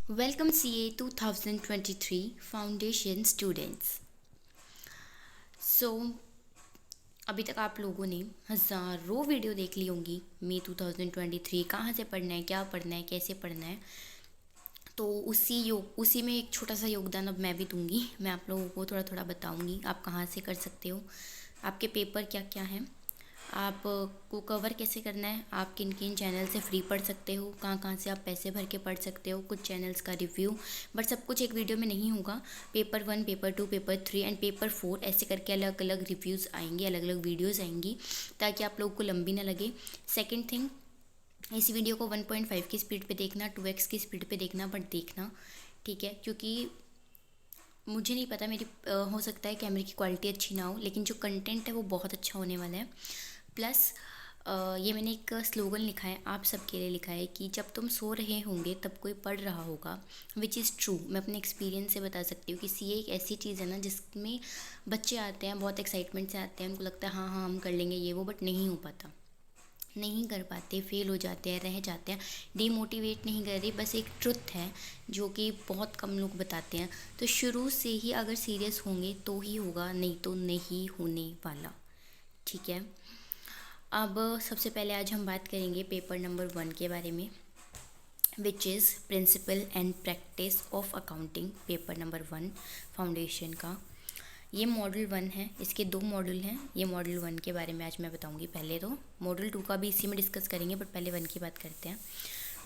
Welcome CA 2023 foundation students. So अभी तक आप लोगों ने हज़ारों वीडियो देख ली होंगी मई 2023 कहाँ से पढ़ना है, क्या पढ़ना है, कैसे पढ़ना है। तो उसी में एक छोटा सा योगदान अब मैं भी दूंगी। मैं आप लोगों को थोड़ा थोड़ा बताऊंगी आप कहाँ से कर सकते हो, आपके पेपर क्या क्या हैं, आप को कवर कैसे करना है, आप किन किन चैनल से फ्री पढ़ सकते हो, कहाँ कहाँ से आप पैसे भर के पढ़ सकते हो, कुछ चैनल्स का रिव्यू। बट सब कुछ एक वीडियो में नहीं होगा। Paper 1, paper 2, paper 3 and paper 4 ऐसे करके अलग अलग रिव्यूज़ आएंगे, अलग अलग वीडियोज़ आएंगी ताकि आप लोगों को लंबी ना लगे। सेकेंड थिंग, इस वीडियो को 1.5 की स्पीड पे देखना, 2x की स्पीड पे देखना, बट देखना ठीक है, क्योंकि मुझे नहीं पता मेरी हो सकता है कैमरे की क्वालिटी अच्छी ना हो, लेकिन जो कंटेंट है वो बहुत अच्छा होने वाला है। प्लस ये मैंने एक स्लोगन लिखा है, आप सबके लिए लिखा है कि जब तुम सो रहे होंगे तब कोई पढ़ रहा होगा, विच इज़ ट्रू। मैं अपने एक्सपीरियंस से बता सकती हूँ कि सीए एक ऐसी चीज़ है ना जिसमें बच्चे आते हैं, बहुत एक्साइटमेंट से आते हैं, उनको लगता है हाँ हाँ हम कर लेंगे ये वो, बट नहीं हो पाता, नहीं कर पाते, फेल हो जाते हैं, रह जाते हैं। डीमोटिवेट नहीं कर रही, बस एक ट्रुथ है जो कि बहुत कम लोग बताते हैं। तो शुरू से ही अगर सीरियस होंगे तो ही होगा, नहीं तो नहीं होने वाला। ठीक है। अब सबसे पहले आज हम बात करेंगे पेपर नंबर 1 के बारे में, which is principle and practice of accounting. Paper number 1 foundation का ये मॉडल 1 है, इसके 2 मॉडल हैं। ये मॉडल 1 के बारे में आज मैं बताऊंगी। पहले तो मॉडल 2 का भी इसी में डिस्कस करेंगे, बट पहले 1 की बात करते हैं।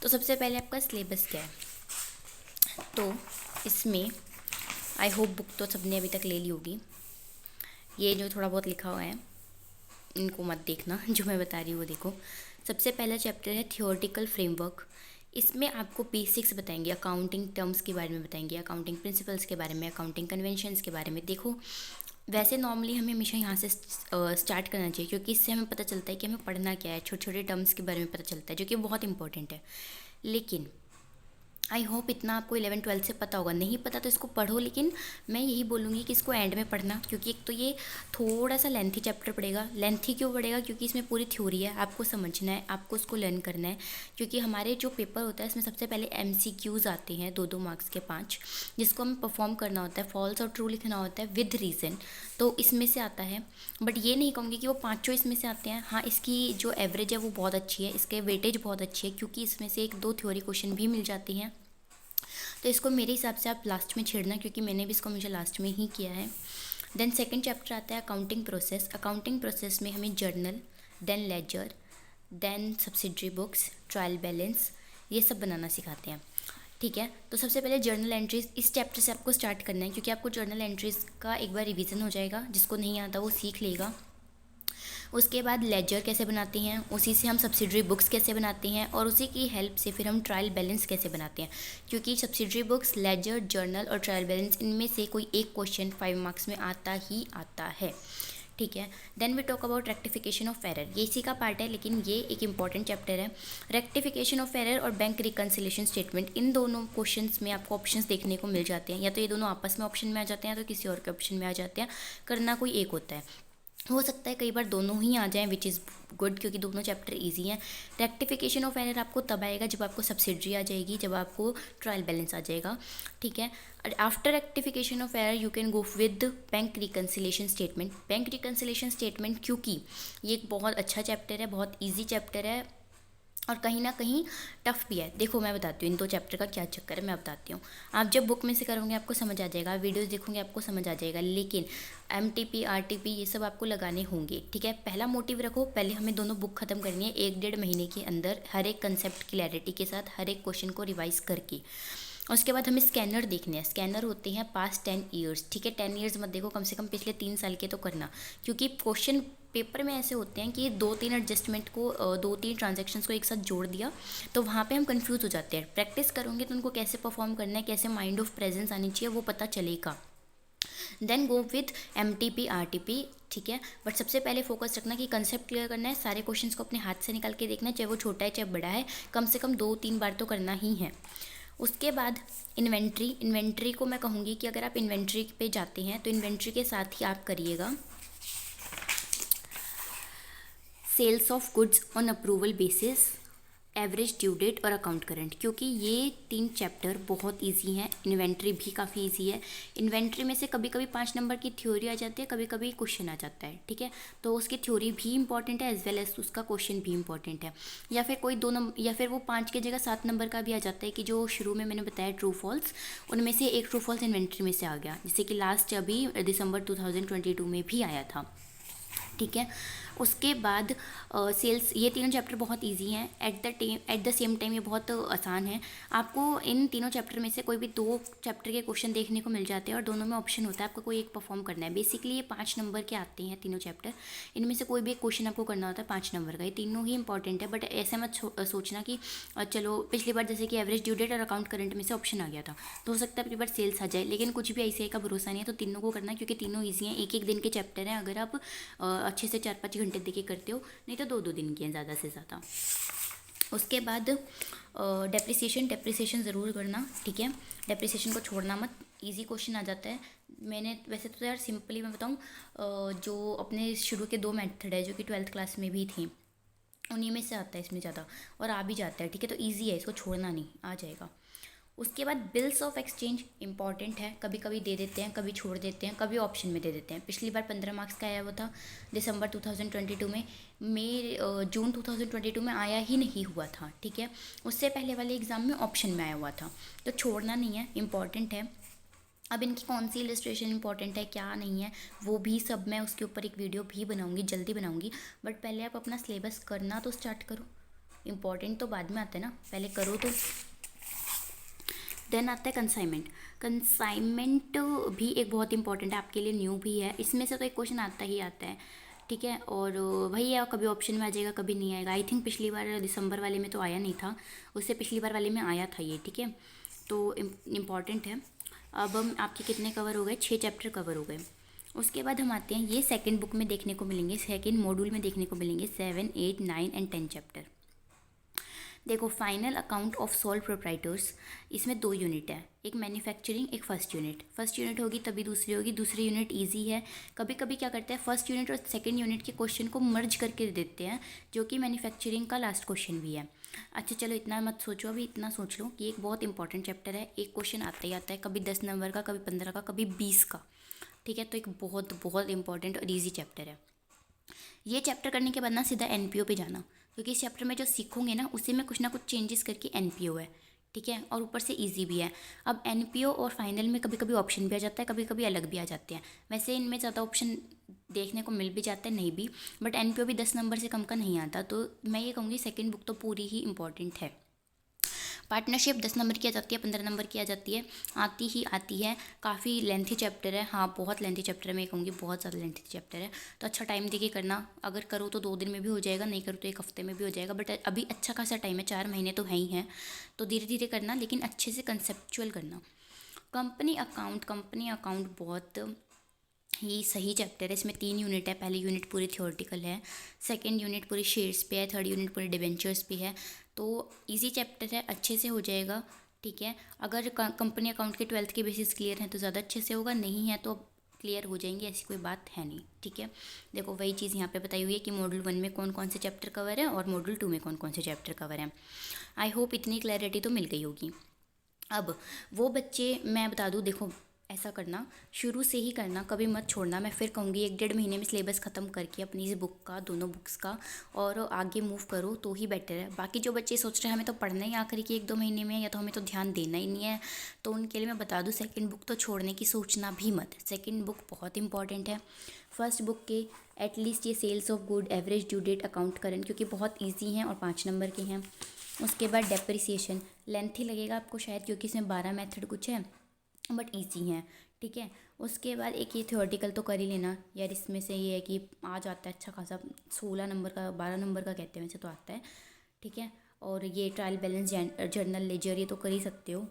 तो सबसे पहले आपका सिलेबस क्या है, तो इसमें आई होप बुक तो सबने अभी तक ले ली होगी। ये जो थोड़ा बहुत लिखा हुआ है इनको मत देखना, जो मैं बता रही हूँ वो देखो। सबसे पहला चैप्टर है थियोरेटिकल फ्रेमवर्क। इसमें आपको बेसिक्स बताएंगे, अकाउंटिंग टर्म्स के बारे में बताएंगे, अकाउंटिंग प्रिंसिपल्स के बारे में, अकाउंटिंग कन्वेंशंस के बारे में। देखो वैसे नॉर्मली हमें हमेशा यहाँ से स्टार्ट करना चाहिए, क्योंकि इससे हमें पता चलता है कि हमें पढ़ना क्या है, छोटे छोटे टर्म्स के बारे में पता चलता है, जो कि बहुत इंपॉर्टेंट है। लेकिन आई होप इतना आपको 11-12 से पता होगा। नहीं पता तो इसको पढ़ो, लेकिन मैं यही बोलूँगी कि इसको एंड में पढ़ना, क्योंकि एक तो ये थोड़ा सा लेंथी चैप्टर पड़ेगा। लेंथी क्यों पड़ेगा, क्योंकि इसमें पूरी थ्योरी है, आपको समझना है, आपको उसको लर्न करना है। क्योंकि हमारे जो पेपर होता है इसमें सबसे पहले MCQs आते हैं 2-2 मार्क्स के 5, जिसको हमें परफॉर्म करना होता है, फॉल्स और ट्रू लिखना होता है विद रीज़न। तो इसमें से आता है, बट ये नहीं कहूँगी कि वो पाँचों इसमें से आते हैं। हाँ, इसकी जो एवरेज है वो बहुत अच्छी है, इसके वेटेज बहुत अच्छी है, क्योंकि इसमें से 1-2 थ्योरी क्वेश्चन भी मिल जाती हैं। तो इसको मेरे हिसाब से आप लास्ट में छेड़ना, क्योंकि मैंने भी इसको हमेशा लास्ट में ही किया है। देन सेकंड चैप्टर आता है अकाउंटिंग प्रोसेस। अकाउंटिंग प्रोसेस में हमें journal, then ledger, then subsidiary books, trial balance, ये सब बनाना सिखाते हैं। ठीक है, तो सबसे पहले जर्नल एंट्रीज इस चैप्टर से आपको स्टार्ट करना है, क्योंकि आपको जर्नल एंट्रीज का एक बार रिवीजन हो जाएगा, जिसको नहीं आता वो सीख लेगा। उसके बाद लेजर कैसे बनाते हैं, उसी से हम सब्सिडरी बुक्स कैसे बनाते हैं, और उसी की हेल्प से फिर हम ट्रायल बैलेंस कैसे बनाते हैं। क्योंकि सब्सिडरी बुक्स, लेजर, जर्नल और ट्रायल बैलेंस, इनमें से कोई एक क्वेश्चन 5 मार्क्स में आता ही आता है। ठीक है। Then we talk about rectification of error. ये इसी का पार्ट है, लेकिन ये एक इंपॉर्टेंट चैप्टर है। रेक्टिफिकेशन ऑफ एरर और बैंक रिकन्सिलेशन स्टेटमेंट, इन दोनों क्वेश्चंस में आपको ऑप्शंस देखने को मिल जाते हैं, या तो ये दोनों आपस में ऑप्शन में आ जाते हैं, या तो किसी और के ऑप्शन में आ जाते हैं। करना कोई एक होता है, हो सकता है कई बार दोनों ही आ जाएं, विच इज़ गुड, क्योंकि दोनों चैप्टर इजी हैं। रेक्टिफिकेशन ऑफ एरर आपको तब आएगा जब आपको सब्सिडरी आ जाएगी, जब आपको ट्रायल बैलेंस आ जाएगा। ठीक है। After rectification of error you can go with bank reconciliation statement. Bank reconciliation statement, क्योंकि ये एक बहुत अच्छा चैप्टर है, बहुत ईजी चैप्टर है, और कहीं ना कहीं टफ भी है। देखो मैं बताती हूँ इन 2 चैप्टर का क्या चक्कर है, मैं बताती हूँ। आप जब बुक में से करोगे आपको समझ आ जाएगा, वीडियोस देखोगे आपको समझ आ जाएगा, लेकिन MTP RTP ये सब आपको लगाने होंगे। ठीक है, पहला मोटिव रखो, पहले हमें दोनों बुक खत्म करनी है 1-1.5 महीने के अंदर, हर एक कंसेप्ट क्लैरिटी के साथ, हर एक क्वेश्चन को रिवाइज करके। उसके बाद हमें स्कैनर देखने हैं। स्कैनर होते हैं पास्ट 10 ईयर्स। ठीक है, 10 ईयर्स मत देखो, कम से कम पिछले 3 साल के तो करना, क्योंकि क्वेश्चन पेपर में ऐसे होते हैं कि 2-3 एडजस्टमेंट को, 2-3 ट्रांजेक्शन्स को एक साथ जोड़ दिया, तो वहाँ पे हम कंफ्यूज हो जाते हैं। प्रैक्टिस करोगे तो उनको कैसे परफॉर्म करना है, कैसे माइंड ऑफ प्रेजेंस आनी चाहिए, वो पता चलेगा। Then go with MTP RTP। ठीक है, बट सबसे पहले फोकस रखना कि कंसेप्ट क्लियर करना है, सारे क्वेश्चंस को अपने हाथ से निकाल के देखना है, चाहे वो छोटा है चाहे बड़ा है, कम से कम 2-3 बार तो करना ही है। उसके बाद इन्वेंट्री। इन्वेंट्री को मैं कहूँगी कि अगर आप इन्वेंट्री पे जाते हैं तो इन्वेंट्री के साथ ही आप करिएगा sales of goods on approval basis, average due date और अकाउंट करंट, क्योंकि ये 3 चैप्टर बहुत इजी हैं। इन्वेंट्री भी काफ़ी इजी है। इन्वेंट्री में से कभी कभी 5 नंबर की थ्योरी आ जाती है, कभी कभी क्वेश्चन आ जाता है, ठीक है। तो उसकी थ्योरी भी इंपॉर्टेंट है एज वेल एज उसका क्वेश्चन भी इंपॉर्टेंट है। या फिर कोई 2 नंबर, या फिर वो 5 की जगह 7 नंबर का भी आ जाता है कि जो शुरू में मैंने बताया ट्रू फॉल्स, उनमें से एक ट्रू फॉल्स इन्वेंट्री में से आ गया, जैसे कि लास्ट अभी दिसंबर 2022 में भी आया था, ठीक है। उसके बाद सेल्स, ये तीनों चैप्टर बहुत इजी हैं। एट द सेम टाइम ये बहुत आसान है। आपको इन तीनों चैप्टर में से कोई भी 2 चैप्टर के क्वेश्चन देखने को मिल जाते हैं और दोनों में ऑप्शन होता है, आपको कोई एक परफॉर्म करना है। बेसिकली ये 5 नंबर के आते हैं तीनों चैप्टर, इनमें से कोई भी एक क्वेश्चन आपको करना होता है 5 नंबर का। ये तीनों ही इंपॉर्टेंट है, बट ऐसे मत सोचना कि चलो पिछली बार जैसे कि एवरेज ड्यू डेट और अकाउंट करंट में से ऑप्शन आ गया था, तो हो सकता है अगली बार सेल्स आ जाए, लेकिन कुछ भी ऐसे का भरोसा नहीं है। तो तीनों को करना है, क्योंकि तीनों ईजी हैं। एक एक दिन के चैप्टर हैं, अगर आप अच्छे से 4-5 घंटे देके करते हो, नहीं तो 2-2 दिन की हैं ज़्यादा से ज़्यादा। उसके बाद डेप्रिसिएशन ज़रूर करना, ठीक है। डेप्रिसिएशन को छोड़ना मत, इजी क्वेश्चन आ जाता है। मैंने वैसे तो यार सिंपली मैं बताऊँ, जो अपने शुरू के 2 मेथड है जो कि 12th क्लास में भी थी, उन्हीं में से आता है इसमें ज़्यादा, और आ भी जाता है, ठीक है। तो ईजी है, इसको छोड़ना नहीं, आ जाएगा। उसके बाद बिल्स ऑफ एक्सचेंज इंपॉर्टेंट है। कभी कभी दे देते हैं, कभी छोड़ देते हैं, कभी ऑप्शन में दे देते हैं। पिछली बार 15 मार्क्स का आया हुआ था दिसंबर 2022 में, जून 2022 में आया ही नहीं हुआ था, ठीक है। उससे पहले वाले एग्ज़ाम में ऑप्शन में आया हुआ था, तो छोड़ना नहीं है, इम्पॉर्टेंट है। अब इनकी कौन सी इलस्ट्रेशन इंपॉर्टेंट है, क्या नहीं है, वो भी सब मैं उसके ऊपर एक वीडियो भी बनाऊंगी, जल्दी बनाऊंगी। बट पहले आप अपना सिलेबस करना तो स्टार्ट करो, इम्पॉर्टेंट तो बाद में आता है ना, पहले करो तो। देन आता है कंसाइनमेंट। कंसाइनमेंट भी एक बहुत इंपॉर्टेंट है, आपके लिए न्यू भी है। इसमें से तो एक क्वेश्चन आता ही आता है, ठीक है। और वही है, कभी ऑप्शन में आ जाएगा, कभी नहीं आएगा। आई थिंक पिछली बार दिसंबर वाले में तो आया नहीं था, उससे पिछली बार वाले में आया था ये, ठीक है। तो इम्पॉर्टेंट है। अब हम आपके कितने कवर हो गए, 6 चैप्टर कवर हो गए। उसके बाद हम आते हैं, ये सेकेंड बुक में देखने को मिलेंगे, सेकेंड मॉड्यूल में देखने को मिलेंगे 7, 8, 9 एंड 10 चैप्टर। देखो, final account of sole proprietors, इसमें 2 यूनिट है, एक मैन्युफैक्चरिंग, एक फर्स्ट यूनिट। फर्स्ट यूनिट होगी तभी दूसरी होगी, दूसरी यूनिट इजी है। कभी कभी क्या करते हैं, फर्स्ट यूनिट और सेकंड यूनिट के क्वेश्चन को मर्ज करके दे देते हैं, जो कि मैन्युफैक्चरिंग का लास्ट क्वेश्चन भी है। अच्छा चलो, इतना मत सोचो, अभी इतना सोच लो कि एक बहुत इंपॉर्टेंट चैप्टर है, एक क्वेश्चन आता ही आता है, कभी 10 नंबर का, कभी 15 का, कभी 20 का, ठीक है। तो एक बहुत बहुत इंपॉर्टेंट और ईजी चैप्टर है। ये चैप्टर करने के बाद ना सीधा एनपीओ पे जाना, क्योंकि इस चैप्टर में जो सीखोगे ना उसी में कुछ ना कुछ चेंजेस करके एनपीओ है, ठीक है। और ऊपर से इजी भी है। अब एनपीओ और फाइनल में कभी कभी ऑप्शन भी आ जाता है, कभी कभी अलग भी आ जाते हैं। वैसे इनमें ज़्यादा ऑप्शन देखने को मिल भी जाता है, नहीं भी, बट एनपीओ भी 10 नंबर से कम का नहीं आता। तो मैं ये कहूँगी सेकेंड बुक तो पूरी ही इंपॉर्टेंट है। पार्टनरशिप 10 नंबर की आ जाती है, 15 नंबर की आ जाती है, आती ही आती है। काफ़ी लेंथी चैप्टर है, हाँ बहुत लेंथी चैप्टर है, मैं कहूँगी बहुत ज़्यादा लेंथी चैप्टर है। तो अच्छा टाइम देके करना, अगर करो तो 2 दिन में भी हो जाएगा, नहीं करो तो 1 हफ्ते में भी हो जाएगा। बट अभी अच्छा खासा टाइम है, 4 महीने तो है ही हैं, तो धीरे धीरे करना, लेकिन अच्छे से कंसेप्चुअल करना। कंपनी अकाउंट बहुत ही सही चैप्टर है। इसमें 3 यूनिट है। पहली यूनिट पूरी थियोरेटिकल है, सेकंड यूनिट पूरी शेयर्स पे है, थर्ड यूनिट पूरी डिबेंचर्स पे है। तो इजी चैप्टर है, अच्छे से हो जाएगा, ठीक है। अगर कंपनी अकाउंट के 12th के बेसिस क्लियर हैं तो ज़्यादा अच्छे से होगा, नहीं है तो क्लियर हो जाएंगे, ऐसी कोई बात है नहीं, ठीक है। देखो वही चीज़ यहाँ पे बताई हुई है कि मॉड्यूल 1 में कौन कौन से चैप्टर कवर है और मॉड्यूल 2 में कौन कौन से चैप्टर कवर हैं। आई होप इतनी क्लैरिटी तो मिल गई होगी। अब वो बच्चे, मैं बता दूँ, देखो ऐसा करना, शुरू से ही करना, कभी मत छोड़ना। मैं फिर कहूँगी 1-1.5 महीने में सिलेबस ख़त्म करके अपनी इस बुक का, दोनों बुक्स का, और आगे मूव करो तो ही बेटर है। बाकी जो बच्चे सोच रहे हैं हमें तो पढ़ना ही आखिरी के 1-2 महीने में, या तो हमें तो ध्यान देना ही नहीं है, तो उनके लिए मैं बता दूँ सेकेंड बुक तो छोड़ने की सोचना भी मत। सेकेंड बुक बहुत इंपॉर्टेंट है। फर्स्ट बुक के एटलीस्ट ये sales of good, average due date, account current, क्योंकि बहुत ईजी हैं और 5 नंबर के हैं। उसके बाद डेप्रिसिएशन, लेंथी लगेगा आपको शायद, क्योंकि इसमें 12 मेथड कुछ है, बट ईजी हैं, ठीक है। उसके बाद एक ये थ्योरेटिकल तो कर ही लेना यार, इसमें से ये है कि आ जाता है अच्छा खासा, 16 नंबर का, 12 नंबर का कहते हैं वैसे तो आता है, ठीक है। और ये ट्रायल बैलेंस, जर्नल लेजर, ये तो कर ही सकते हो,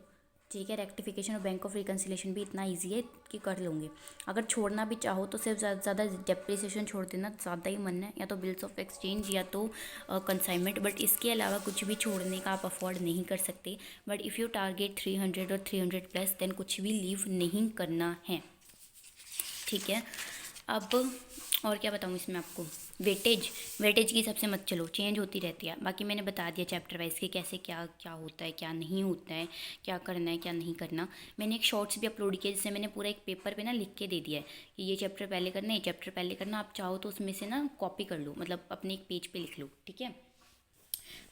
ठीक है। रेक्टिफिकेशन और बैंक ऑफ रिकन्सिलेशन भी इतना इजी है कि कर लूँगी। अगर छोड़ना भी चाहो तो सिर्फ ज़्यादा डेप्रिसिएशन छोड़ देना, ज़्यादा ही मन है, या तो बिल्स ऑफ एक्सचेंज या तो कंसाइनमेंट, बट इसके अलावा कुछ भी छोड़ने का आप अफोर्ड नहीं कर सकते। बट इफ़ यू टारगेट 300 और 300 प्लस, देन कुछ भी लीव नहीं करना है, ठीक है। अब और क्या बताऊँ इसमें आपको, वेटेज की सबसे मत चलो, चेंज होती रहती है। बाकी मैंने बता दिया चैप्टर वाइज कि कैसे क्या क्या होता है, क्या नहीं होता है, क्या करना है क्या नहीं करना। मैंने एक शॉर्ट्स भी अपलोड किया जिससे मैंने पूरा एक पेपर पे ना लिख के दे दिया है कि ये चैप्टर पहले करना है, ये चैप्टर पहले करना। आप चाहो तो उसमें से ना कॉपी कर लो, मतलब अपने एक पेज पर लिख लो, ठीक है।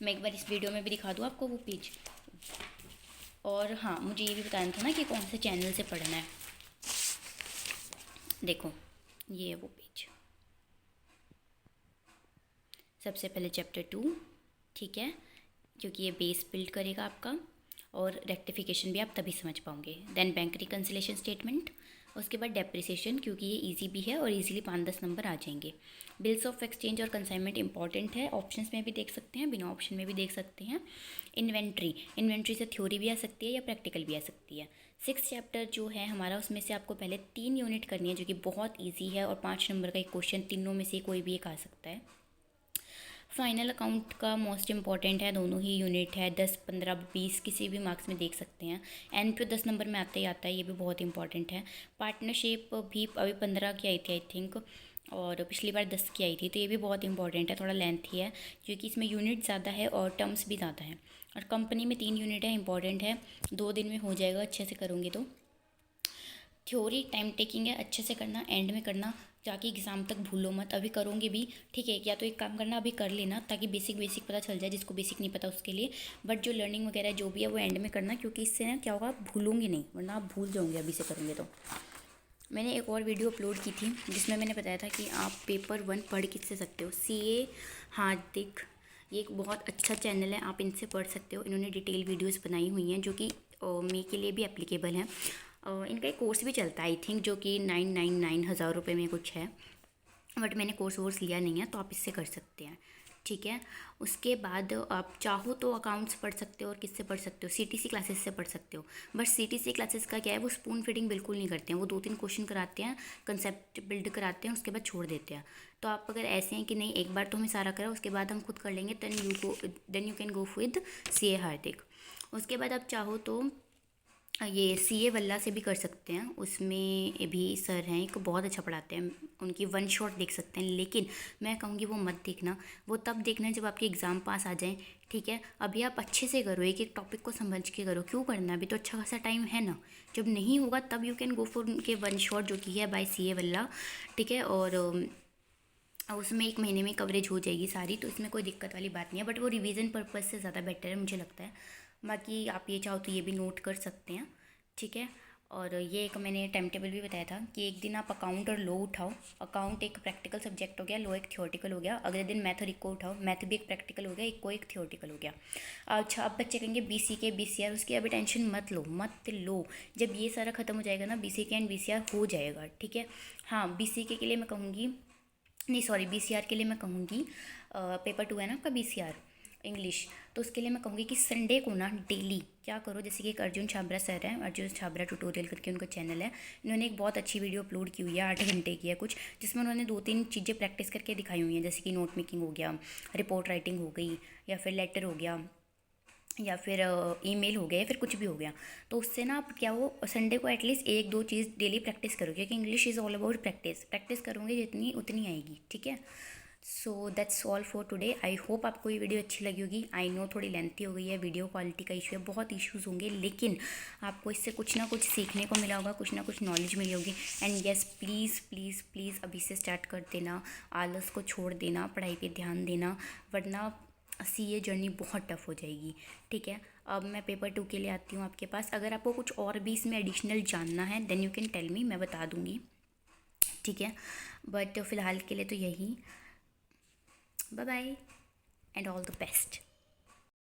मैं एक बार इस वीडियो में भी दिखा दूँ आपको वो पेज। और हाँ, मुझे ये भी बताना था ना कि कौन से चैनल से पढ़ना है। देखो ये है वो पेज। सबसे पहले चैप्टर 2, ठीक है, क्योंकि ये बेस बिल्ड करेगा आपका, और रेक्टिफिकेशन भी आप तभी समझ पाओगे। देन बैंक रिकन्सिलेशन स्टेटमेंट, उसके बाद डेप्रिसिएशन, क्योंकि ये इजी भी है और इजीली 5-10 नंबर आ जाएंगे। बिल्स ऑफ एक्सचेंज और कंसाइनमेंट इंपॉर्टेंट है, ऑप्शंस में भी देख सकते हैं, बिना ऑप्शन में भी देख सकते हैं। इन्वेंट्री से थ्योरी भी आ सकती है या प्रैक्टिकल भी आ सकती है। 6th चैप्टर जो है हमारा, उसमें से आपको पहले 3 यूनिट करनी है जो कि बहुत ईजी है, और 5 नंबर का एक क्वेश्चन, तीनों में से कोई भी एक आ सकता है। फाइनल अकाउंट का मोस्ट इंपॉर्टेंट है, दोनों ही यूनिट है, 10, 15, 20 किसी भी मार्क्स में देख सकते हैं। एंड पे 10 नंबर में आता ही आता है, ये भी बहुत इंपॉर्टेंट है। पार्टनरशिप भी अभी 15 की आई थी आई थिंक, और पिछली बार 10 की आई थी, तो ये भी बहुत इंपॉर्टेंट है, थोड़ा लेंथी है क्योंकि इसमें यूनिट ज़्यादा है और टर्म्स भी ज़्यादा है। और कंपनी में 3 यूनिट है, इंपॉर्टेंट है, 2 दिन में हो जाएगा अच्छे से करूँगी तो। थ्योरी टाइम टेकिंग है, अच्छे से करना, एंड में करना, ताकि एग्ज़ाम तक भूलो मत। अभी करोगे भी ठीक है, या तो एक काम करना, अभी कर लेना ताकि बेसिक पता चल जाए, जिसको बेसिक नहीं पता उसके लिए। बट जो लर्निंग वगैरह जो भी है वो एंड में करना, क्योंकि इससे ना क्या होगा, आप भूलोगे नहीं, वरना आप भूल जाओगे अभी से करोगे तो। मैंने एक और वीडियो अपलोड की थी जिसमें मैंने बताया था कि आप पेपर 1 पढ़ किससे सकते हो। CA हार्दिक, ये एक बहुत अच्छा चैनल है, आप इनसे पढ़ सकते हो। इन्होंने डिटेल वीडियोस बनाई हुई हैं जो कि मे के लिए भी एप्लीकेबल हैं। इनका एक कोर्स भी चलता है आई थिंक, जो कि 999 हज़ार रुपये में कुछ है, बट मैंने कोर्स लिया नहीं है, तो आप इससे कर सकते हैं, ठीक है। उसके बाद आप चाहो तो अकाउंट्स पढ़ सकते हो, और किससे पढ़ सकते हो, CTC क्लासेस से पढ़ सकते हो। बट CTC क्लासेस का क्या है, वो स्पून फीडिंग बिल्कुल नहीं करते हैं, वो 2-3 क्वेश्चन कराते हैं, कंसेप्ट बिल्ड कराते हैं, उसके बाद छोड़ देते हैं। तो आप अगर ऐसे हैं कि नहीं एक बार तो हमें सारा करा, उसके बाद हम खुद कर लेंगे, then you can go with CA Hardik. उसके बाद आप चाहो तो ये CA वल्ला से भी कर सकते हैं, उसमें भी सर हैं एक, बहुत अच्छा पढ़ाते हैं, उनकी 1 शॉट देख सकते हैं। लेकिन मैं कहूँगी वो मत देखना, वो तब देखना जब आपके एग्ज़ाम पास आ जाए, ठीक है। अभी आप अच्छे से करो, एक एक टॉपिक को समझ के करो, क्यों करना, अभी तो अच्छा खासा टाइम है ना। जब नहीं होगा तब यू कैन गो फॉर उनके 1 शॉट जो कि है बाय CA वल्ला, ठीक है। और उसमें 1 महीने में कवरेज हो जाएगी सारी, तो इसमें कोई दिक्कत वाली बात नहीं है। बट वो रिवीजन पर्पज़ से ज़्यादा बेटर है मुझे लगता है। बाकी आप ये चाहो तो ये भी नोट कर सकते हैं, ठीक है। और ये एक मैंने टाइम टेबल भी बताया था कि एक दिन आप अकाउंट और लो उठाओ। अकाउंट एक प्रैक्टिकल सब्जेक्ट हो गया, लो एक थियोरटिकल हो गया। अगले दिन मैथ और इको उठाओ, मैथ भी एक प्रैक्टिकल हो गया, इको एक थियोरटिकल हो गया। अच्छा, अब बच्चे कहेंगे BCK BCR, उसकी अभी टेंशन मत लो। जब ये सारा खत्म हो जाएगा ना, BCK एंड BCR हो जाएगा, ठीक है। हाँ, BCK के लिए मैं कहूँगी, नहीं सॉरी, BCR के लिए मैं कहूँगी, पेपर 2 है ना आपका BCR इंग्लिश, तो उसके लिए मैं कहूँगी कि संडे को ना डेली क्या करो। जैसे कि एक अर्जुन छाबरा सर हैं, अर्जुन छाबरा ट्यूटोरियल करके उनका चैनल है, इन्होंने एक बहुत अच्छी वीडियो अपलोड की हुई है, 8 घंटे की है कुछ, जिसमें उन्होंने 2-3 चीज़ें प्रैक्टिस करके दिखाई हुई हैं, जैसे कि नोट मेकिंग हो गया, रिपोर्ट राइटिंग हो गई, या फिर लेटर हो गया, या फिर ईमेल हो गया, या फिर कुछ भी हो गया। तो उससे ना आप क्या हो, संडे को एटलीस्ट 1-2 चीज़ डेली प्रैक्टिस करो, क्योंकि English is all about practice करोगे जितनी उतनी आएगी, ठीक है। So that's all for today. I hope आपको ये वीडियो अच्छी लगी होगी। आई नो थोड़ी लेंथी हो गई है, वीडियो क्वालिटी का इशू है, बहुत इश्यूज़ होंगे, लेकिन आपको इससे कुछ ना कुछ सीखने को मिला होगा, कुछ ना कुछ नॉलेज मिली होगी। And yes, please please please अभी से स्टार्ट कर देना, आलस को छोड़ देना, पढ़ाई पे ध्यान देना, वरना CA जर्नी बहुत टफ हो जाएगी, ठीक है। अब मैं पेपर 2 के लिए आती हूँ आपके पास। अगर आपको कुछ और भी इसमें एडिशनल जानना है then you can tell me, मैं बता दूँगी, ठीक है। बट फ़िलहाल के लिए तो यही, bye bye and all the best.